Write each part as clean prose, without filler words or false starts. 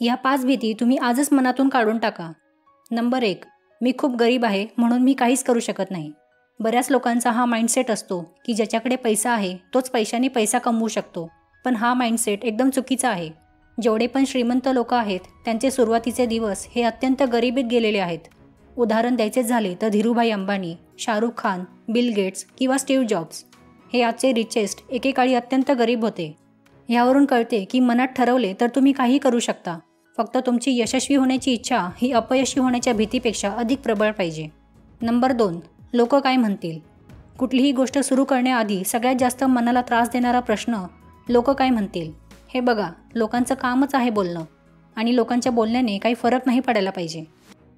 ह्या 5 भीती तुम्ही आजच मनातून काढून टाका. नंबर 1, मी खूप गरीब आहे म्हणून मी काहीच करू शकत नाही. बऱ्याच लोकांचा हा माइंडसेट असतो की ज्याच्याकडे पैसा आहे तोच पैशाने पैसा कमवू शकतो. पण हा माइंडसेट एकदम चुकीचा आहे. जेवढे पण श्रीमंत लोक आहेत त्यांचे सुरुवातीचे दिवस हे अत्यंत गरिबीत गेलेले आहेत. उदाहरण द्यायचे झाले तर धीरूभाई अंबानी, शाहरुख खान, बिल गेट्स किंवा स्टीव्ह जॉब्स हे आजचे रिचेस्ट एकेकाळी अत्यंत गरीब होते. ह्यावरून कळते की मनात ठरवले तर तुम्ही काही करू शकता. फक्त तुमची यशस्वी होण्याची इच्छा ही अपयशी होण्याच्या भीतीपेक्षा अधिक प्रबळ पाहिजे. नंबर 2, लोक काय म्हणतील. कुठलीही गोष्ट सुरू करण्याआधी सगळ्यात जास्त मनाला त्रास देणारा प्रश्न लोक काय म्हणतील. हे बघा, लोकांचं कामच आहे बोलणं आणि लोकांच्या बोलण्याने काही फरक नाही पडायला पाहिजे.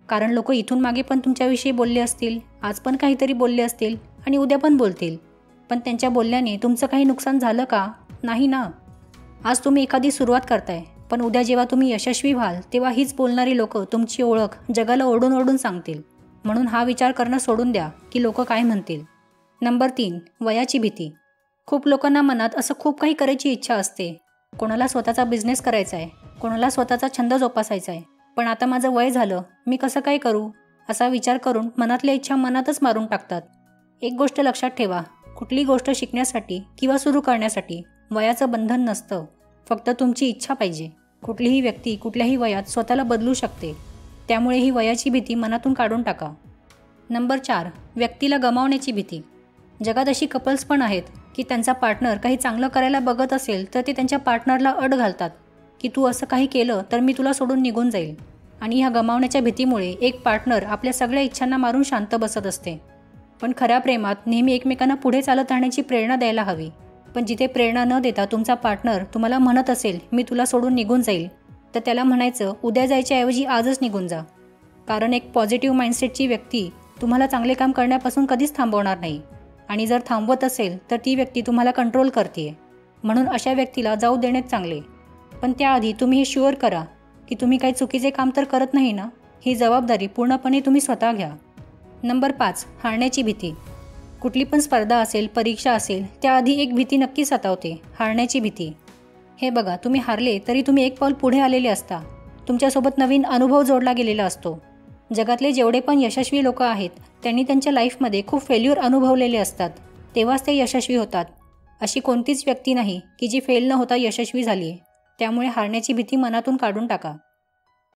कारण लोक इथून मागे पण तुमच्याविषयी बोलले असतील, आज पण काहीतरी बोलले असतील आणि उद्या पण बोलतील. पण त्यांच्या बोलण्याने तुमचं काही नुकसान झालं का? नाही ना. आज तुम्ही एखादी सुरुवात करताय, पण उद्या जेव्हा तुम्ही यशस्वी व्हाल तेव्हा हीच बोलणारी लोक तुमची ओळख जगाला ओरडून ओरडून सांगतील. म्हणून हा विचार करणं सोडून द्या की लोक काय म्हणतील. नंबर 3, वयाची भीती. खूप लोकांना मनात असं खूप काही करायची इच्छा असते. कोणाला स्वतःचा बिझनेस करायचा आहे, कोणाला स्वतःचा छंद जोपासायचा आहे. पण आता माझं वय झालं, मी कसं काय करू असा विचार करून मनातल्या इच्छा मनातच मारून टाकतात. एक गोष्ट लक्षात ठेवा, कुठली गोष्ट शिकण्यासाठी किंवा सुरू करण्यासाठी वयाचं बंधन नसतं. फक्त तुमची इच्छा पाहिजे. कुठलीही व्यक्ती कुठल्याही वयात स्वतःला बदलू शकते. त्यामुळे ही वयाची भीती मनातून काढून टाका. नंबर 4, व्यक्तीला गमावण्याची भीती. जगात अशी कपल्स पण आहेत की त्यांचा पार्टनर काही चांगलं करायला बघत असेल तर ते त्यांच्या पार्टनरला अट घालतात की तू असं काही केलं तर मी तुला सोडून निघून जाईल. आणि ह्या गमावण्याच्या भीतीमुळे एक पार्टनर आपल्या सगळ्या इच्छांना मारून शांत बसत असते. पण खऱ्या प्रेमात नेहमी एकमेकांना पुढे चालत राहण्याची प्रेरणा द्यायला हवी. पण जिथे प्रेरणा न देता तुमचा पार्टनर तुम्हाला म्हणत असेल मी तुला सोडून निघून जाईल, तर त्याला म्हणायचं उद्या जायच्या ऐवजी आजच निघून जा. कारण एक पॉझिटिव्ह माइंडसेटची व्यक्ती तुम्हाला चांगले काम करण्यापासून कधीच थांबवणार नाही. आणि जर थांबवत असेल तर ती व्यक्ती तुम्हाला कंट्रोल करते. म्हणून अशा व्यक्तीला जाऊ देणेच चांगले. पण त्याआधी तुम्ही हे शुअर करा की तुम्ही काही चुकीचे काम तर करत नाही ना. ही जबाबदारी पूर्णपणे तुम्ही स्वतः घ्या. नंबर 5, हारण्याची भीती. कुठली पण स्पर्धा असेल, परीक्षा असेल, त्याआधी एक भीती नक्की सतावते, हारण्याची भीती. हे बघा, तुम्ही हारले तरी तुम्ही एक पाऊल पुढे आलेले असता. तुमच्यासोबत नवीन अनुभव जोडला गेलेला असतो. जगातले जेवढे पण यशस्वी लोक आहेत त्यांनी त्यांच्या लाईफमध्ये खूप फेल्युअर अनुभवलेले असतात. तेव्हाच ते यशस्वी होतात. अशी कोणतीच व्यक्ती नाही की जी फेल न होता यशस्वी झाली आहे. त्यामुळे हारण्याची भीती मनातून काढून टाका.